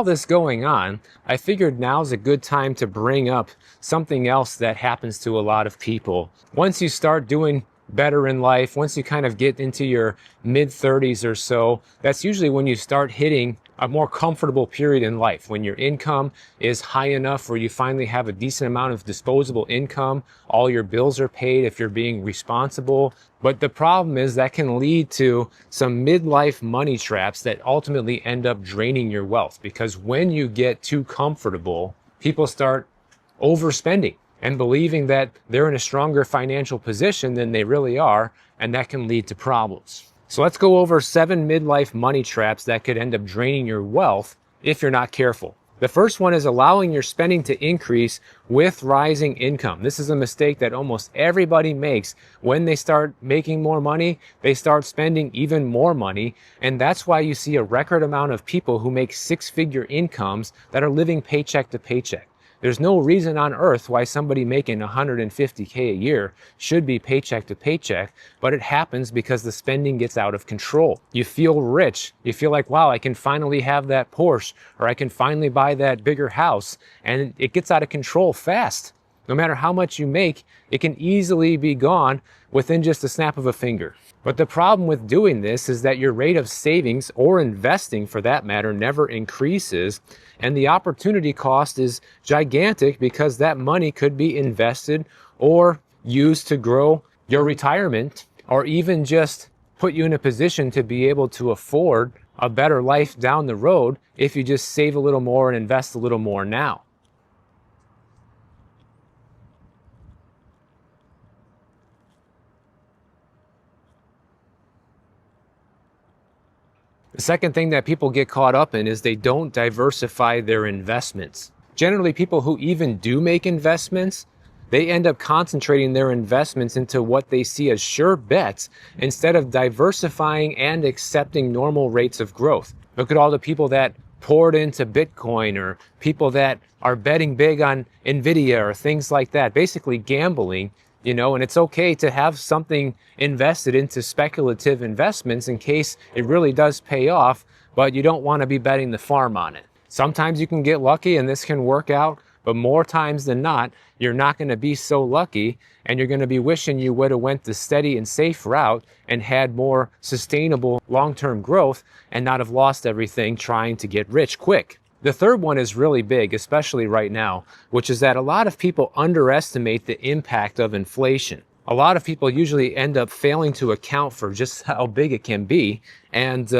All this going on, I figured now's a good time to bring up something else that happens to a lot of people. Once you start doing better in life, once you kind of get into your mid-30s or so, that's usually when you start hitting a more comfortable period in life, when your income is high enough where you finally have a decent amount of disposable income, all your bills are paid if you're being responsible. But the problem is that can lead to some midlife money traps that ultimately end up draining your wealth, because when you get too comfortable, people start overspending and believing that they're in a stronger financial position than they really are, and that can lead to problems. So let's go over 7 midlife money traps that could end up draining your wealth if you're not careful. The first one is allowing your spending to increase with rising income. This is a mistake that almost everybody makes. When they start making more money, they start spending even more money. And that's why you see a record amount of people who make 6-figure incomes that are living paycheck to paycheck. There's no reason on earth why somebody making $150K a year should be paycheck to paycheck, but it happens because the spending gets out of control. You feel rich. You feel like, wow, I can finally have that Porsche, or I can finally buy that bigger house, and it gets out of control fast. No matter how much you make, it can easily be gone within just a snap of a finger. But the problem with doing this is that your rate of savings, or investing for that matter, never increases, and the opportunity cost is gigantic because that money could be invested or used to grow your retirement, or even just put you in a position to be able to afford a better life down the road if you just save a little more and invest a little more now. The second thing that people get caught up in is they don't diversify their investments. Generally, people who even do make investments, they end up concentrating their investments into what they see as sure bets instead of diversifying and accepting normal rates of growth. Look at all the people that poured into Bitcoin, or people that are betting big on Nvidia or things like that, basically gambling. And it's okay to have something invested into speculative investments in case it really does pay off, but you don't want to be betting the farm on it. Sometimes you can get lucky and this can work out, but more times than not, you're not going to be so lucky, and you're going to be wishing you would have went the steady and safe route and had more sustainable long-term growth and not have lost everything trying to get rich quick. The third one is really big, especially right now, which is that a lot of people underestimate the impact of inflation. A lot of people usually end up failing to account for just how big it can be, and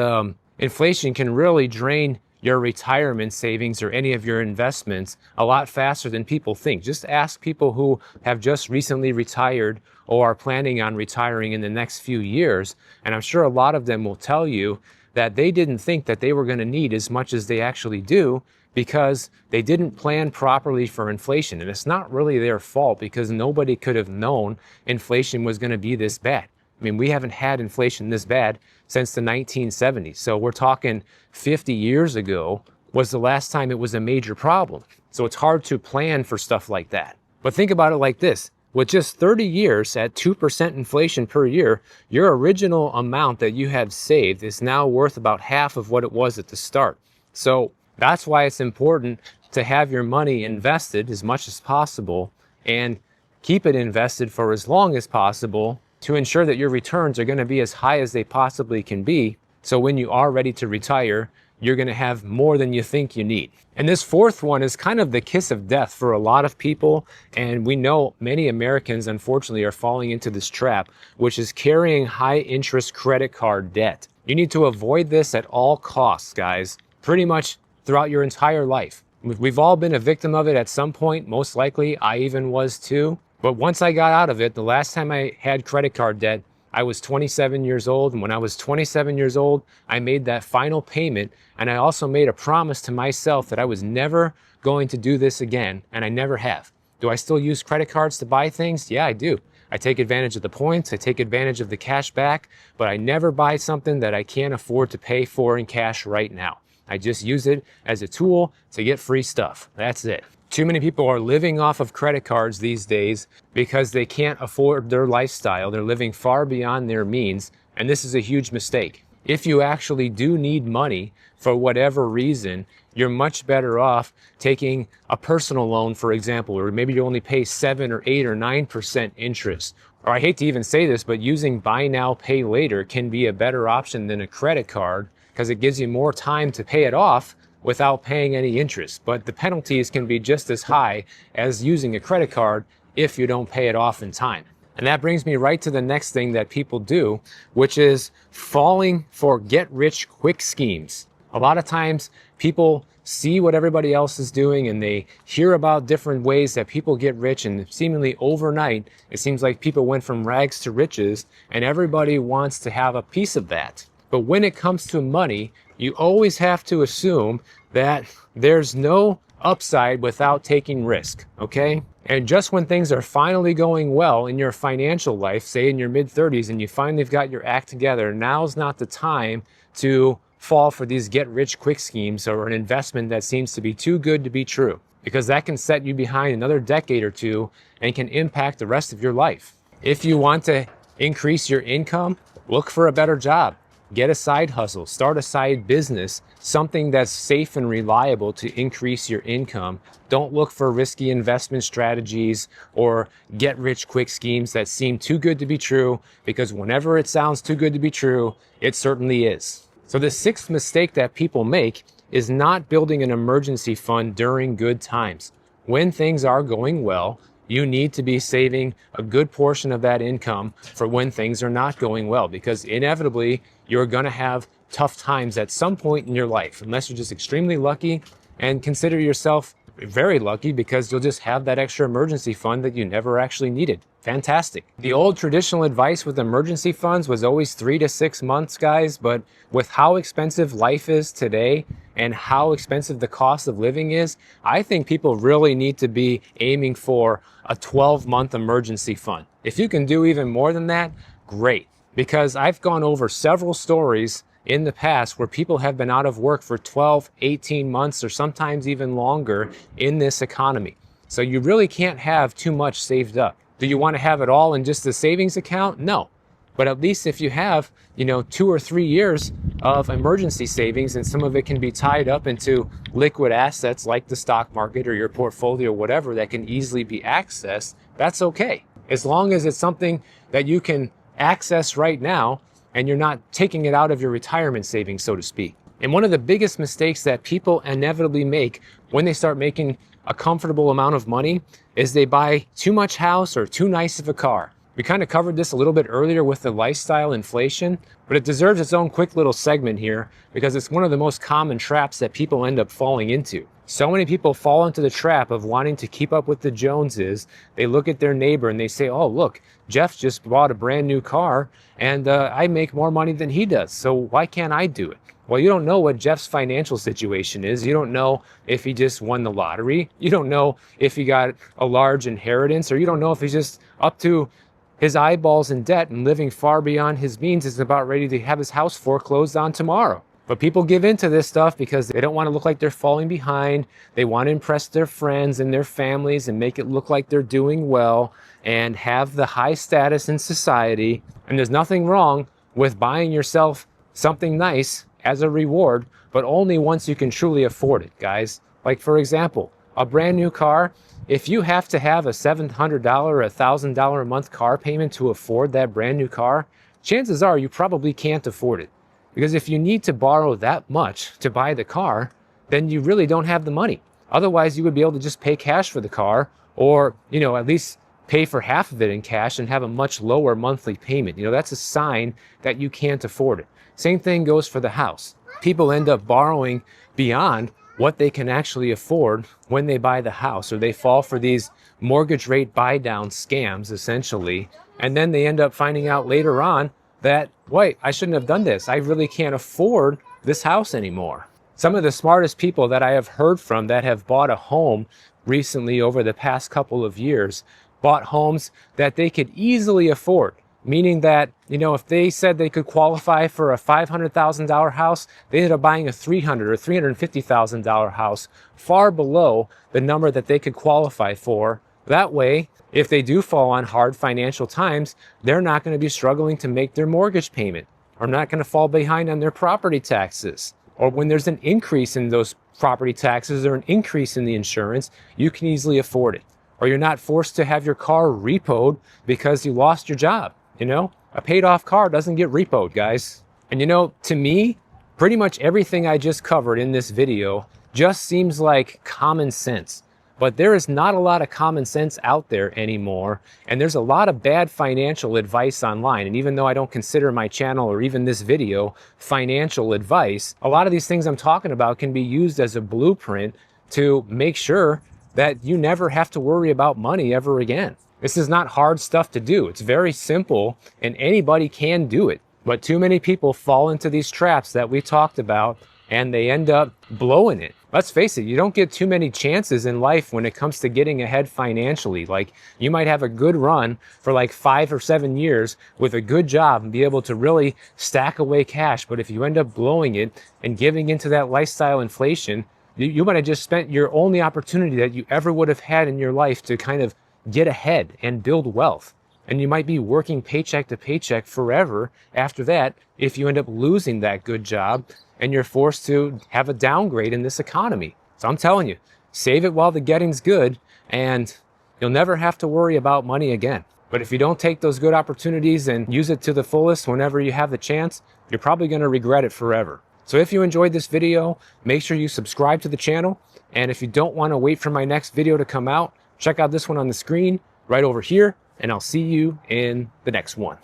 inflation can really drain your retirement savings or any of your investments a lot faster than people think. Just ask people who have just recently retired or are planning on retiring in the next few years, and I'm sure a lot of them will tell you that they didn't think that they were going to need as much as they actually do because they didn't plan properly for inflation. And it's not really their fault, because nobody could have known inflation was going to be this bad. I mean, we haven't had inflation this bad since the 1970s. So we're talking 50 years ago was the last time it was a major problem. So it's hard to plan for stuff like that. But think about it like this. With just 30 years at 2% inflation per year, your original amount that you have saved is now worth about half of what it was at the start. So that's why it's important to have your money invested as much as possible and keep it invested for as long as possible to ensure that your returns are going to be as high as they possibly can be. So when you are ready to retire, you're going to have more than you think you need. And this fourth one is kind of the kiss of death for a lot of people. And we know many Americans, unfortunately, are falling into this trap, which is carrying high interest credit card debt. You need to avoid this at all costs, guys, pretty much throughout your entire life. We've all been a victim of it at some point. Most likely, I even was too. But once I got out of it, the last time I had credit card debt, I was 27 years old, and when I was 27 years old, I made that final payment, and I also made a promise to myself that I was never going to do this again, and I never have. Do I still use credit cards to buy things? Yeah, I do. I take advantage of the points, I take advantage of the cash back, but I never buy something that I can't afford to pay for in cash right now. I just use it as a tool to get free stuff. That's it. Too many people are living off of credit cards these days because they can't afford their lifestyle. They're living far beyond their means, and this is a huge mistake. if you actually do need money for whatever reason, you're much better off taking a personal loan, for example, or maybe you only pay 7 or 8 or 9% interest. Or I hate to even say this, but using buy now, pay later can be a better option than a credit card because it gives you more time to pay it off without paying any interest. But the penalties can be just as high as using a credit card if you don't pay it off in time. And that brings me right to the next thing that people do, which is falling for get-rich-quick schemes. A lot of times people see what everybody else is doing and they hear about different ways that people get rich, and seemingly overnight, it seems like people went from rags to riches and everybody wants to have a piece of that. But when it comes to money, you always have to assume that there's no upside without taking risk, okay? And just when things are finally going well in your financial life, say in your mid-30s, and you finally have got your act together, now's not the time to fall for these get-rich-quick schemes or an investment that seems to be too good to be true, because that can set you behind another decade or two and can impact the rest of your life. If you want to increase your income, look for a better job. Get a side hustle, start a side business, something that's safe and reliable to increase your income. Don't look for risky investment strategies or get-rich-quick schemes that seem too good to be true, because whenever it sounds too good to be true, it certainly is. So the sixth mistake that people make is not building an emergency fund during good times. When things are going well, you need to be saving a good portion of that income for when things are not going well, because inevitably you're going to have tough times at some point in your life, unless you're just extremely lucky, and consider yourself very lucky because you'll just have that extra emergency fund that you never actually needed. Fantastic. The old traditional advice with emergency funds was always 3 to 6 months, guys, but with how expensive life is today and how expensive the cost of living is, I think people really need to be aiming for a 12-month emergency fund. If you can do even more than that, great. Because I've gone over several stories in the past where people have been out of work for 12, 18 months or sometimes even longer in this economy. So you really can't have too much saved up. Do you want to have it all in just a savings account? No. But at least if you have, 2 or 3 years of emergency savings, and some of it can be tied up into liquid assets like the stock market or your portfolio, whatever, that can easily be accessed, that's okay. As long as it's something that you can access right now and you're not taking it out of your retirement savings, so to speak. And one of the biggest mistakes that people inevitably make when they start making a comfortable amount of money is they buy too much house or too nice of a car. We kind of covered this a little bit earlier with the lifestyle inflation, but it deserves its own quick little segment here because it's one of the most common traps that people end up falling into. So many people fall into the trap of wanting to keep up with the Joneses. They look at their neighbor and they say, oh, look, Jeff just bought a brand new car and I make more money than he does. So why can't I do it? Well, you don't know what Jeff's financial situation is. You don't know if he just won the lottery. You don't know if he got a large inheritance, or you don't know if he's just up to his eyeballs in debt and living far beyond his means, is about ready to have his house foreclosed on tomorrow. But people give into this stuff because they don't want to look like they're falling behind. They want to impress their friends and their families and make it look like they're doing well and have the high status in society. And there's nothing wrong with buying yourself something nice as a reward, but only once you can truly afford it, guys. Like, for example, a brand new car. If you have to have a $700 or $1,000 a month car payment to afford that brand new car, chances are you probably can't afford it. Because if you need to borrow that much to buy the car, then you really don't have the money. Otherwise, you would be able to just pay cash for the car, or, at least pay for half of it in cash and have a much lower monthly payment. That's a sign that you can't afford it. Same thing goes for the house. People end up borrowing beyond what they can actually afford when they buy the house, or they fall for these mortgage rate buy down scams, essentially. And then they end up finding out later on that, wait, I shouldn't have done this. I really can't afford this house anymore. Some of the smartest people that I have heard from that have bought a home recently over the past couple of years bought homes that they could easily afford. Meaning that, if they said they could qualify for a $500,000 house, they ended up buying a $300,000 or $350,000 house, far below the number that they could qualify for. That way, if they do fall on hard financial times, they're not going to be struggling to make their mortgage payment. are not going to fall behind on their property taxes. Or when there's an increase in those property taxes or an increase in the insurance, you can easily afford it. Or you're not forced to have your car repoed because you lost your job. You know, a paid off car doesn't get repoed, guys. And you know, to me, pretty much everything I just covered in this video just seems like common sense. But there is not a lot of common sense out there anymore, and there's a lot of bad financial advice online. And even though I don't consider my channel or even this video financial advice, a lot of these things I'm talking about can be used as a blueprint to make sure that you never have to worry about money ever again. This is not hard stuff to do. It's very simple, and anybody can do it. But too many people fall into these traps that we talked about, and they end up blowing it. Let's face it, you don't get too many chances in life when it comes to getting ahead financially. Like, you might have a good run for like 5 or 7 years with a good job and be able to really stack away cash. But if you end up blowing it and giving into that lifestyle inflation, you might have just spent your only opportunity that you ever would have had in your life to kind of get ahead and build wealth. And you might be working paycheck to paycheck forever after that if you end up losing that good job and you're forced to have a downgrade in this economy. So I'm telling you, save it while the getting's good, and you'll never have to worry about money again. But if you don't take those good opportunities and use it to the fullest whenever you have the chance, you're probably going to regret it forever. So if you enjoyed this video, make sure you subscribe to the channel. And if you don't want to wait for my next video to come out, check out this one on the screen right over here, and I'll see you in the next one.